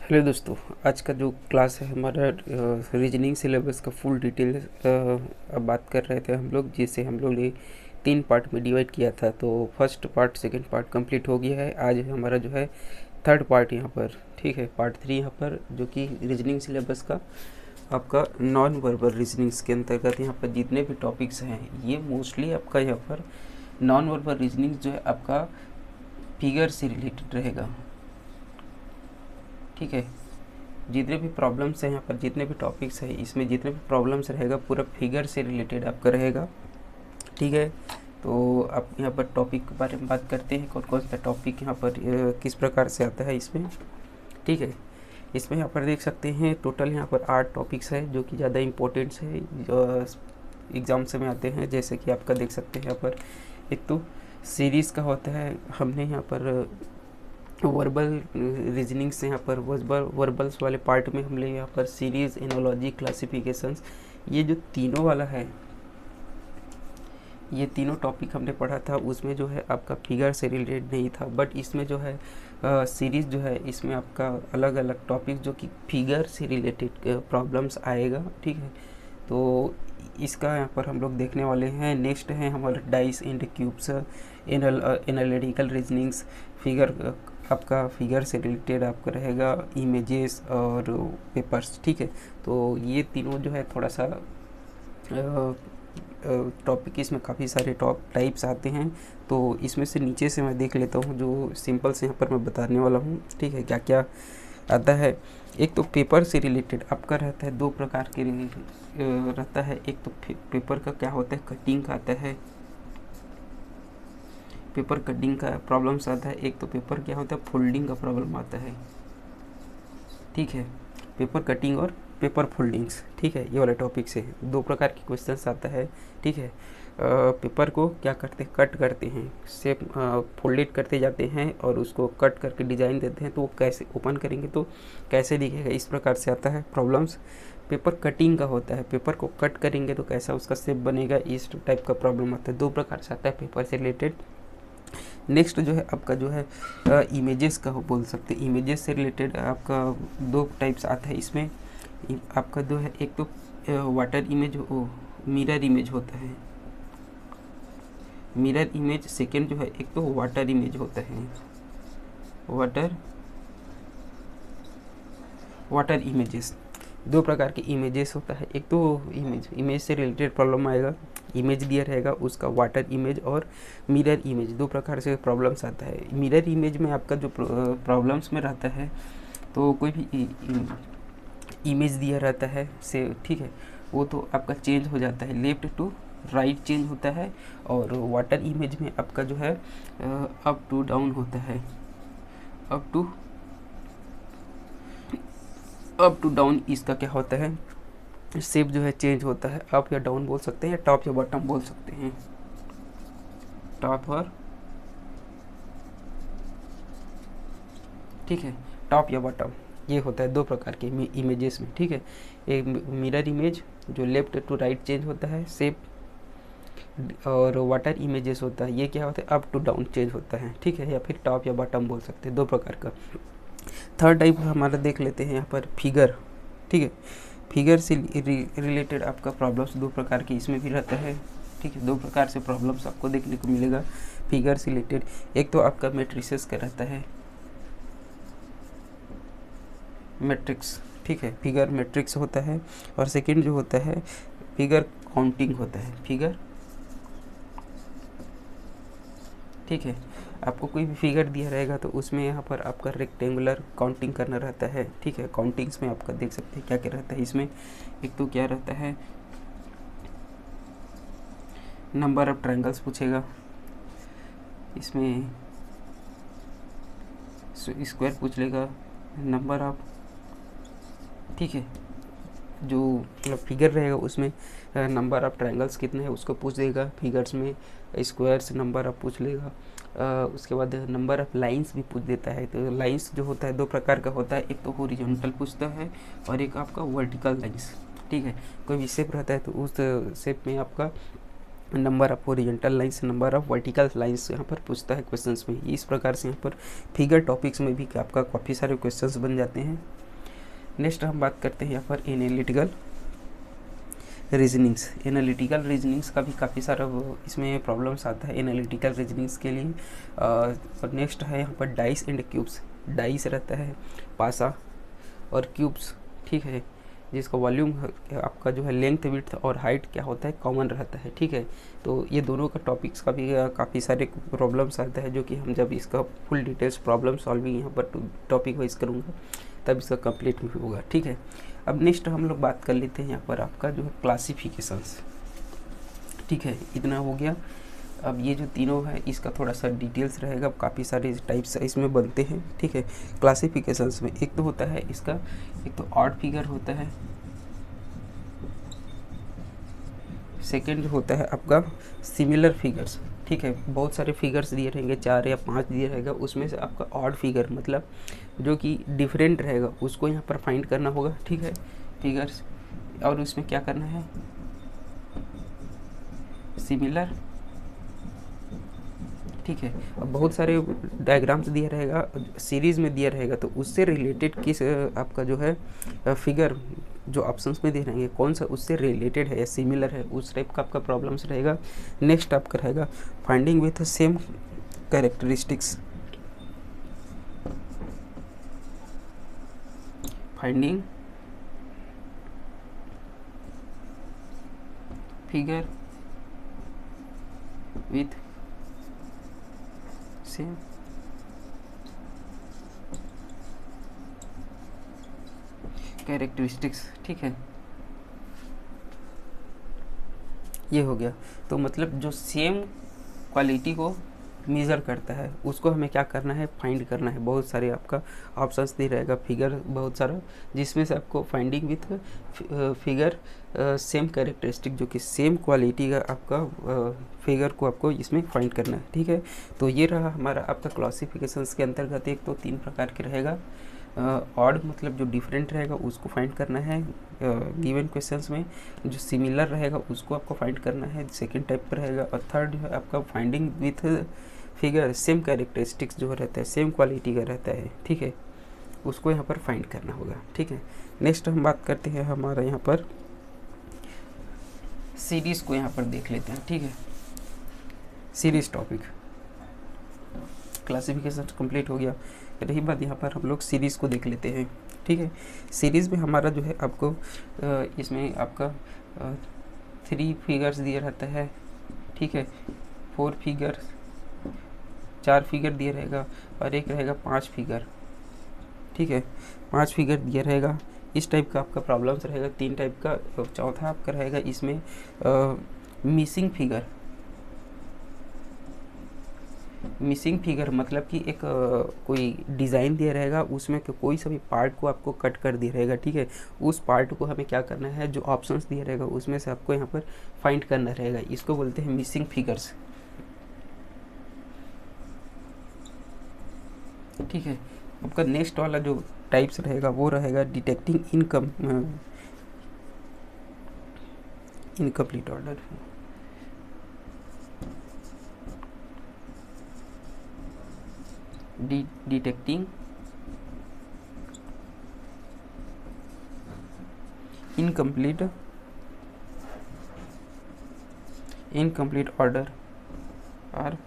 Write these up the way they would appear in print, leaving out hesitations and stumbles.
Hello दोस्तों, आज का जो क्लास है हमारा रीजनिंग सिलेबस का फुल डिटेल अब बात कर रहे थे हम लोग, जिसे हम लोग ने 3 पार्ट में डिवाइड किया था। तो first part second part complete हो गया है। आज हमारा जो है थर्ड पार्ट यहाँ पर, ठीक है, पार्ट 3 यहाँ पर, जो कि रीजनिंग सिलेबस का आपका नॉन वर्बल रीजनिंग्स के अंतर्गत यहाँ पर जितने भी टॉपिक्स हैं ये मोस्टली आपका यहाँ पर नॉन वर्बल रीजनिंग जो है आपका फिगर से रिलेटेड रहेगा। ठीक है, जितने भी प्रॉब्लम्स हैं यहाँ पर, जितने भी टॉपिक्स हैं इसमें, जितने भी प्रॉब्लम्स रहेगा पूरा फिगर से रिलेटेड आपका रहेगा। ठीक है, तो आप यहाँ पर टॉपिक के बारे में बात करते हैं, कौन कौन सा टॉपिक यहाँ पर किस प्रकार से आता है इसमें। ठीक है, इसमें यहाँ पर देख सकते हैं टोटल यहाँ पर 8 टॉपिक्स है जो कि ज़्यादा इम्पोर्टेंट्स है, एग्ज़ाम्स में आते हैं। जैसे कि आपका देख सकते हैं यहाँ पर एक तो सीरीज़ का होता है, हमने यहाँ पर वर्बल रीजनिंग से यहाँ पर वर्बल्स वाले पार्ट में हमने यहाँ पर सीरीज़, एनोलॉजी, क्लासिफिकेशंस, ये जो तीनों वाला है, ये तीनों टॉपिक हमने पढ़ा था। उसमें जो है आपका फिगर से रिलेटेड नहीं था, बट इसमें जो है सीरीज़ जो है इसमें आपका अलग अलग टॉपिक जो कि फिगर से रिलेटेड प्रॉब्लम्स आएगा। ठीक है, तो इसका यहाँ पर हम लोग देखने वाले हैं। नेक्स्ट है हमारा dice and cubes, analytical reasonings, figure आपका फिगर से रिलेटेड आपका रहेगा, इमेजेस और पेपर्स। ठीक है, तो ये तीनों जो है थोड़ा सा टॉपिक, इसमें काफ़ी सारे टाइप्स आते हैं। तो इसमें से नीचे से मैं देख लेता हूँ जो सिंपल से यहाँ पर मैं बताने वाला हूँ। ठीक है, क्या क्या आता है। एक तो पेपर से रिलेटेड आपका रहता है, 2 प्रकार के रहता है। एक तो पेपर का क्या होता है, कटिंग का आता है, पेपर कटिंग का प्रॉब्लम्स आता है। एक तो पेपर क्या होता है, फोल्डिंग का प्रॉब्लम आता है। ठीक है, पेपर कटिंग और पेपर फोल्डिंग्स। ठीक है, ये वाला टॉपिक से 2 प्रकार के क्वेश्चंस आता है। ठीक है, पेपर को क्या करते हैं, कट करते हैं, शेप फोल्डेड करते जाते हैं और उसको कट करके डिज़ाइन देते हैं, तो वो कैसे ओपन करेंगे तो कैसे दिखेगा, इस प्रकार से आता है प्रॉब्लम्स। पेपर कटिंग का होता है, पेपर को कट करेंगे तो कैसा उसका शेप बनेगा, इस टाइप का प्रॉब्लम आता है। 2 प्रकार से आता है पेपर से रिलेटेड। नेक्स्ट जो है आपका जो है इमेजेस का हो बोल सकते हैं। इमेजेस से रिलेटेड आपका 2 टाइप्स आता है इसमें। आपका जो है एक तो वाटर इमेज, मिरर इमेज होता है, मिरर इमेज। सेकेंड जो है एक तो वाटर इमेज होता है, वाटर इमेजेस। 2 प्रकार के इमेजेस होता है। एक तो इमेज से रिलेटेड प्रॉब्लम आएगा, इमेज दिया रहेगा उसका, वाटर इमेज और मिरर इमेज। 2 प्रकार से प्रॉब्लम्स आता है। मिरर इमेज में आपका जो प्रॉब्लम्स में रहता है, तो कोई भी इमेज दिया रहता है से, ठीक है, वो तो आपका चेंज हो जाता है, लेफ्ट टू राइट चेंज होता है। और वाटर इमेज में आपका जो है अप टू डाउन होता है, अप टू डाउन। इसका क्या होता है, शेप जो है चेंज होता है, अप या डाउन बोल सकते हैं, या टॉप या बॉटम बोल सकते हैं, टॉप और, ठीक है, टॉप या बॉटम, ये होता है 2 प्रकार के इमेजेस में। ठीक है, एक मिरर इमेज जो लेफ्ट टू राइट चेंज होता है शेप, और वाटर इमेजेस होता है, ये क्या होता है, अप टू डाउन चेंज होता है। ठीक है, या फिर टॉप या बॉटम बोल सकते हैं, 2 प्रकार का। थर्ड टाइप हमारा देख लेते हैं यहाँ पर फिगर। ठीक है, फिगर से रिलेटेड आपका प्रॉब्लम्स 2 प्रकार के इसमें भी रहता है। ठीक है, 2 प्रकार से प्रॉब्लम्स आपको देखने को मिलेगा फिगर से रिलेटेड। एक तो आपका मैट्रिसेस का रहता है, मैट्रिक्स। ठीक है, फिगर मैट्रिक्स होता है। और सेकंड जो होता है फिगर काउंटिंग होता है, फिगर। ठीक है, आपको कोई भी फिगर दिया रहेगा तो उसमें यहाँ पर आपका रेक्टेंगुलर काउंटिंग करना रहता है। ठीक है, काउंटिंग्स में आपका देख सकते हैं क्या क्या रहता है इसमें। एक तो क्या रहता है, नंबर ऑफ ट्रायंगल्स पूछेगा, इसमें स्क्वायर पूछ लेगा, नंबर ऑफ, ठीक है, जो मतलब फिगर रहेगा उसमें नंबर ऑफ ट्रायंगल्स कितने हैं उसको पूछ देगा। फिगर्स में स्क्वायर्स नंबर ऑफ पूछ लेगा। उसके बाद नंबर ऑफ लाइंस भी पूछ देता है। तो लाइंस जो होता है 2 प्रकार का होता है, एक तो हॉरिजॉन्टल पूछता है और एक आपका वर्टिकल लाइंस। ठीक है, कोई भी शेप रहता है तो उस शेप में आपका number of horizontal lines, number of vertical lines यहाँ पर पूछता है क्वेश्चंस में। इस प्रकार से यहाँ पर फिगर टॉपिक्स में भी आपका काफ़ी सारे क्वेश्चंस बन जाते हैं। नेक्स्ट हम बात करते हैं यहाँ पर एनालिटिकल रीजनिंग्स। एनालिटिकल रीजनिंग्स का भी काफ़ी सारा इसमें प्रॉब्लम्स आता है एनालिटिकल रीजनिंग्स के लिए। और नेक्स्ट है यहाँ पर डाइस एंड क्यूब्स। डाइस रहता है पासा और क्यूब्स, ठीक है, जिसका वॉल्यूम आपका जो है लेंथ विड्थ और हाइट क्या होता है कॉमन रहता है, ठीक है। तो ये दोनों का टॉपिक्स का भी काफ़ी सारे प्रॉब्लम्स आता है, जो कि हम जब इसका फुल डिटेल्स प्रॉब्लम सॉल्विंग यहाँ पर टॉपिक वाइज करूँगा तब इसका कंप्लीट भी होगा, ठीक है। अब नेक्स्ट हम लोग बात कर लेते हैं यहाँ पर आपका जो है क्लासिफिकेशंस, ठीक है, इतना हो गया। अब ये जो तीनों है इसका थोड़ा सा डिटेल्स रहेगा, काफ़ी सारे टाइप्स इसमें बनते हैं, ठीक है। क्लासिफिकेशंस में एक तो होता है इसका, एक तो ऑड फिगर होता है, सेकेंड जो होता है आपका सिमिलर फिगर्स, ठीक है। बहुत सारे फिगर्स दिए रहेंगे, 4 या 5 दिए रहेगा, उसमें से आपका ऑड फिगर मतलब जो कि डिफरेंट रहेगा उसको यहाँ पर फाइंड करना होगा, ठीक है, फिगर्स। और उसमें क्या करना है, सिमिलर, ठीक है। अब बहुत सारे डायग्राम्स दिया रहेगा, सीरीज़ में दिया रहेगा, तो उससे रिलेटेड किस आपका जो है फिगर जो ऑप्शंस में दे रहेंगे कौन सा उससे रिलेटेड है या सिमिलर है, उस टाइप का आपका प्रॉब्लम्स रहेगा। नेक्स्ट आपका रहेगा finding with same characteristics, finding figure with same characteristics, ठीक है, ये हो गया। तो मतलब जो सेम क्वालिटी को मेज़र करता है उसको हमें क्या करना है, फाइंड करना है। बहुत सारे आपका ऑप्शंस दे रहेगा, फिगर बहुत सारा, जिसमें से आपको finding with figure same characteristic, जो कि सेम क्वालिटी का आपका फिगर को आपको इसमें फाइंड करना है, ठीक है। तो ये रहा हमारा आपका क्लासिफिकेशंस के अंतर्गत। एक तो 3 प्रकार के रहेगा, ऑड मतलब जो डिफरेंट रहेगा उसको फाइंड करना है गिवन क्वेश्चंस में, जो सिमिलर रहेगा उसको आपको फाइंड करना है, सेकंड टाइप पर रहेगा। और थर्ड जो है आपका finding with figure same characteristics जो रहता है सेम क्वालिटी का रहता है, ठीक है, उसको यहाँ पर फाइंड करना होगा, ठीक है। नेक्स्ट हम बात करते हैं हमारा यहाँ पर सीरीज़ को यहाँ पर देख लेते हैं, ठीक है। सीरीज टॉपिक क्लासिफिकेशन कंप्लीट हो गया, रही बात यहाँ पर हम लोग सीरीज़ को देख लेते हैं, ठीक है। सीरीज़ में हमारा जो है आपको इसमें आपका 3 फिगर्स दिया रहता है, ठीक है, 4 फिगर, 4 फिगर दिया रहेगा और एक रहेगा 5 फिगर, ठीक है, 5 फिगर दिया रहेगा। इस टाइप का आपका प्रॉब्लम्स रहेगा, 3 टाइप का। चौथा आपका रहेगा इसमें मिसिंग फिगर। मिसिंग फिगर मतलब कि एक कोई डिज़ाइन दिया रहेगा, उसमें कोई सा भी पार्ट को आपको कट कर दिया रहेगा, ठीक है। उस पार्ट को हमें क्या करना है, जो ऑप्शंस दिया रहेगा उसमें से आपको यहाँ पर फाइंड करना रहेगा, इसको बोलते हैं मिसिंग फिगर्स, ठीक है। आपका नेक्स्ट वाला जो टाइप्स रहेगा वो रहेगा detecting incomplete order, detecting incomplete order और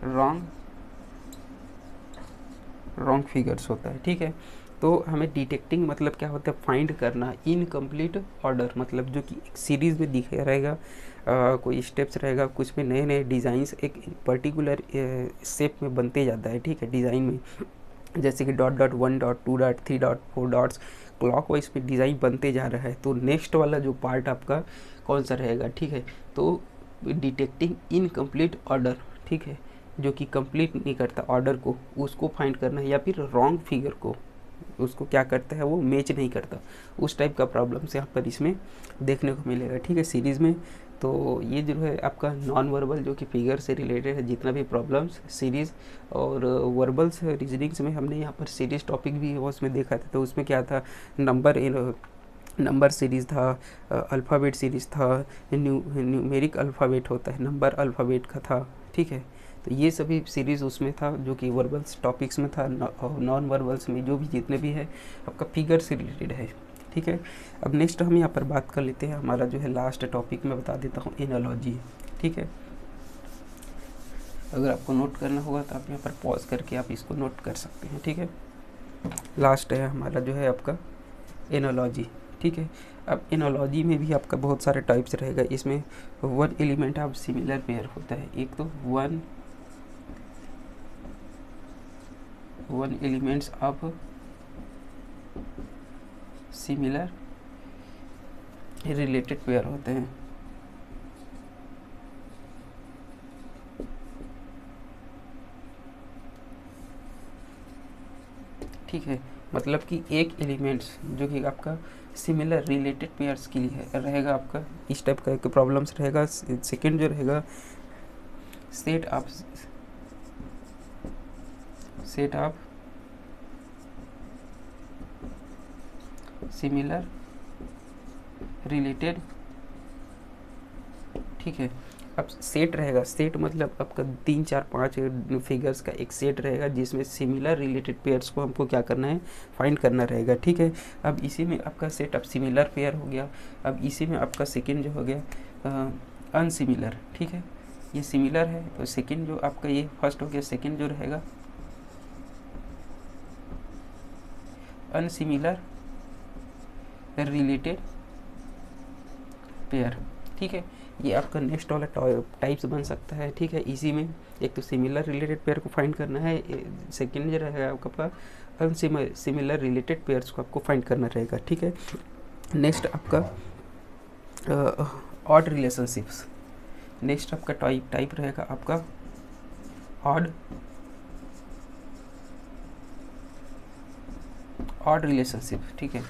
रॉन्ग फिगर्स होता है, ठीक है। तो हमें डिटेक्टिंग मतलब क्या होता है, फाइंड करना। इनकम्प्लीट ऑर्डर मतलब जो कि एक सीरीज़ में दिखा रहेगा, कोई स्टेप्स रहेगा, कुछ में नए नए डिज़ाइंस एक पर्टिकुलर शेप में बनते जाता है, ठीक है, डिज़ाइन में, जैसे कि dot dot 1 dot 2 dot 3 dot 4 dots clock wise में डिज़ाइन बनते जा रहा है। तो नेक्स्ट वाला जो पार्ट आपका कौन सा रहेगा, ठीक है, तो डिटेक्टिंग इनकम्प्लीट ऑर्डर, ठीक है, जो कि कंप्लीट नहीं करता ऑर्डर को, उसको फाइंड करना है, या फिर रॉन्ग फिगर को उसको क्या करता है, वो मैच नहीं करता, उस टाइप का प्रॉब्लम्स यहाँ पर इसमें देखने को मिलेगा, ठीक है, सीरीज़ में। तो ये जो है आपका नॉन वर्बल जो कि फिगर से रिलेटेड है, जितना भी प्रॉब्लम्स सीरीज़ और वर्बल्स रीजनिंग्स में हमने यहाँ पर सीरीज़ टॉपिक भी उसमें देखा था। तो उसमें क्या था, नंबर सीरीज़ था, अल्फ़ाबेट सीरीज़ था, न्यूमेरिक अल्फ़ाबेट होता है, नंबर अल्फ़ाबेट का था, ठीक है। तो ये सभी सीरीज़ उसमें था जो कि वर्बल्स टॉपिक्स में था। नॉन वर्बल्स में जो भी जितने भी है आपका फिगर से रिलेटेड है, ठीक है। अब नेक्स्ट हम यहाँ पर बात कर लेते हैं, हमारा जो है लास्ट टॉपिक मैं बता देता हूँ, एनालॉजी, ठीक है। अगर आपको नोट करना होगा तो आप यहाँ पर पॉज करके आप इसको नोट कर सकते हैं, ठीक है। लास्ट है हमारा जो है आपका एनालॉजी, ठीक है। अब एनालॉजी में भी आपका बहुत सारे टाइप्स रहेगा। इसमें one element of similar pair होता है। एक तो one elements of similar related pair होते हैं, ठीक है। मतलब कि एक एलिमेंट्स जो कि आपका सिमिलर रिलेटेड पेयर्स के लिए रहेगा, आपका इस टाइप का एक प्रॉब्लम्स रहेगा। सेकंड जो रहेगा सेट ऑफ सिमिलर रिलेटेड, ठीक है। अब सेट रहेगा, सेट मतलब आपका 3 4 5 फिगर्स का एक सेट रहेगा जिसमें सिमिलर रिलेटेड पेयर्स को हमको क्या करना है, फाइंड करना रहेगा, ठीक है। अब इसी में आपका सेट ऑफ सिमिलर पेयर हो गया। अब इसी में आपका सेकंड जो हो गया अनसिमिलर, ठीक है। ये सिमिलर है तो सेकंड जो आपका ये फर्स्ट हो गया, सेकंड जो रहेगा अनसिमिलर रिलेटेड पेयर, ठीक है। ये आपका नेक्स्ट वाला टाइप्स बन सकता है, ठीक है। इसी में एक तो सिमिलर रिलेटेड पेयर को फाइंड करना है, सेकंड जो रहेगा आपका अनसिमिलर रिलेटेड पेयर्स को आपको फाइंड करना रहेगा, ठीक है। नेक्स्ट आपका ऑड रिलेशनशिप्स, नेक्स्ट आपका टाइप रहेगा आपका ऑड रिलेशनशिप, ठीक है।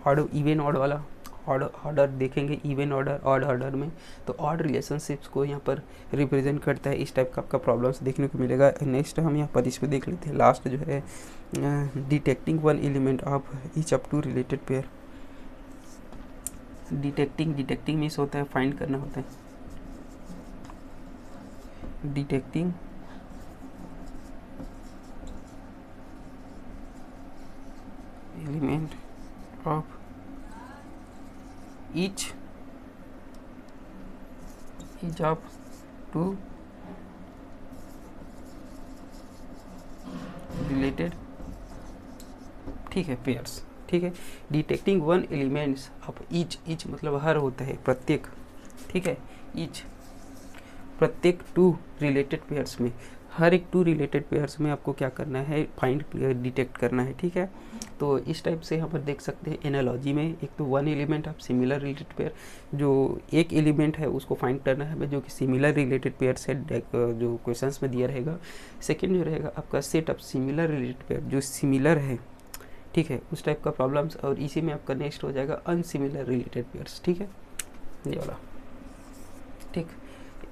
ऑड इवन ऑड वाला ऑर्डर देखेंगे, इवन ऑर्डर ऑड ऑर्डर में, तो ऑड रिलेशनशिप्स को यहाँ पर रिप्रेजेंट करता है। इस टाइप का आपका प्रॉब्लम्स देखने को मिलेगा। नेक्स्ट हम यहाँ पर इसमें देख लेते हैं, लास्ट जो है detecting one element of each of two related pair. Detecting means होता है फाइंड करना होता है, detecting element of each of two related, ठीक है, पेयर्स, ठीक है। Detecting one elements of each मतलब हर होता है प्रत्येक, ठीक है। ईच प्रत्येक टू रिलेटेड पेयर्स में, हर एक टू रिलेटेड पेयर्स में आपको क्या करना है, फाइंड डिटेक्ट करना है, ठीक है। तो इस टाइप से यहाँ पर देख सकते हैं एनालॉजी में, एक तो one element of similar related pair, जो एक एलिमेंट है उसको फाइंड करना है जो कि सिमिलर रिलेटेड पेयर से जो क्वेश्चंस में दिया रहेगा। सेकंड जो रहेगा आपका set of similar related pair जो सिमिलर है, ठीक है, उस टाइप का प्रॉब्लम्स। और इसी में आपका नेक्स्ट हो जाएगा अनसिमिलर रिलेटेड पेयर्स, ठीक है, ये वाला, ठीक।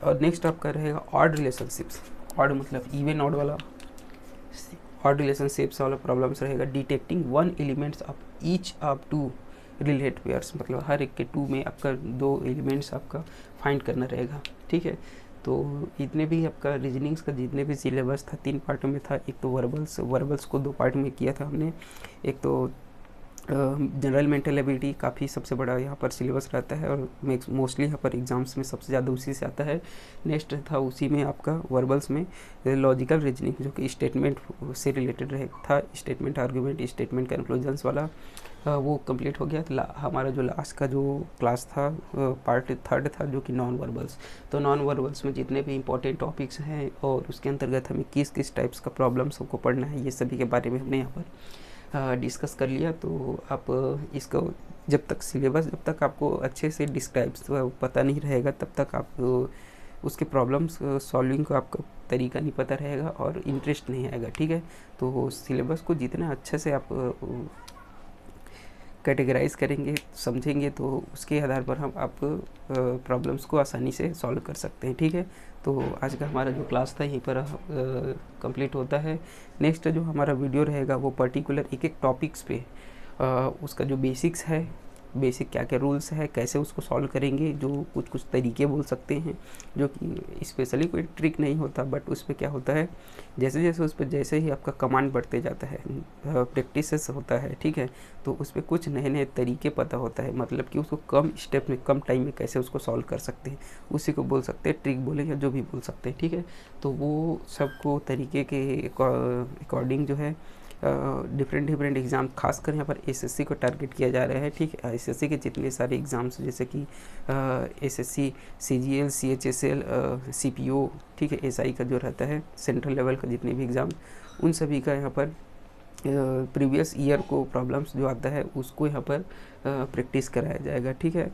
और नेक्स्ट आपका रहेगा ऑड रिलेशनशिप्स, ऑड मतलब इवन ऑड वाला, ऑड रिलेशनशिप्स वाला प्रॉब्लम्स रहेगा। Detecting one elements of each of two related pairs, मतलब हर एक के टू में आपका दो एलिमेंट्स आपका फाइंड करना रहेगा, ठीक है। तो इतने भी आपका रीजनिंग्स का जितने भी सिलेबस था 3 पार्ट में था। एक तो वर्बल्स को 2 पार्ट में किया था हमने। एक तो जनरल मेंटल एबिलिटी काफ़ी सबसे बड़ा यहाँ पर सिलेबस रहता है और मोस्टली यहाँ पर एग्जाम्स में सबसे ज़्यादा उसी से आता है। नेक्स्ट था उसी में आपका वर्बल्स में लॉजिकल रीजनिंग जो कि स्टेटमेंट से रिलेटेड था, स्टेटमेंट आर्गूमेंट स्टेटमेंट कंक्लूजन्स वाला वो कंप्लीट हो गया। हमारा जो लास्ट का जो क्लास था पार्ट 3 था जो कि नॉन वर्बल्स। तो नॉन वर्बल्स में जितने भी इंपॉर्टेंट टॉपिक्स हैं और उसके अंतर्गत हमें किस किस टाइप्स का प्रॉब्लम्स को पढ़ना है, ये सभी के बारे में हमने यहाँ पर डिस्कस कर लिया। तो आप इसको जब तक आपको अच्छे से डिस्क्राइब पता नहीं रहेगा तब तक आप उसके प्रॉब्लम्स सॉल्विंग का आपका तरीका नहीं पता रहेगा और इंटरेस्ट नहीं आएगा, ठीक है। तो सिलेबस को जितना अच्छे से आप कैटेगराइज करेंगे, समझेंगे, तो उसके आधार पर हम आप प्रॉब्लम्स को आसानी से सॉल्व कर सकते हैं, ठीक है। तो आज का हमारा जो क्लास था यहीं पर कंप्लीट होता है। नेक्स्ट जो हमारा वीडियो रहेगा वो पर्टिकुलर एक एक टॉपिक्स पे उसका जो बेसिक्स है बेसिक क्या क्या रूल्स है, कैसे उसको सॉल्व करेंगे, जो कुछ कुछ तरीके बोल सकते हैं, जो कि स्पेशली कोई ट्रिक नहीं होता, बट उस पर क्या होता है, जैसे जैसे उस पर जैसे ही आपका कमांड बढ़ते जाता है, प्रैक्टिस होता है, ठीक है, तो उस पर कुछ नए नए तरीके पता होता है, मतलब कि उसको कम स्टेप में कम टाइम में कैसे उसको सॉल्व कर सकते हैं, उसी को बोल सकते हैं ट्रिक बोले या जो भी बोल सकते हैं, ठीक है। तो वो सबको तरीके के अकॉर्डिंग जो है डिफरेंट डिफरेंट एग्ज़ाम, खासकर यहाँ पर एसएससी को टारगेट किया जा रहा है, ठीक है। एसएससी के जितने सारे एग्ज़ाम्स जैसे कि एसएससी, सीजीएल, सीएचएसएल, सीपीओ, ठीक है, एसआई का जो रहता है सेंट्रल लेवल का जितने भी एग्ज़ाम, उन सभी का यहाँ पर प्रीवियस ईयर को प्रॉब्लम्स जो आता है उसको यहाँ पर प्रैक्टिस कराया जाएगा, ठीक है।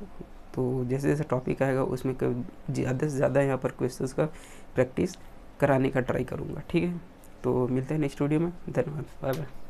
तो जैसे जैसे टॉपिक आएगा उसमें ज़्यादा से ज़्यादा यहाँ पर क्वेश्चंस का प्रैक्टिस कराने का ट्राई करूँगा, ठीक है। तो मिलते हैं नेक्स्ट वीडियो में, धन्यवाद, बाय बाय।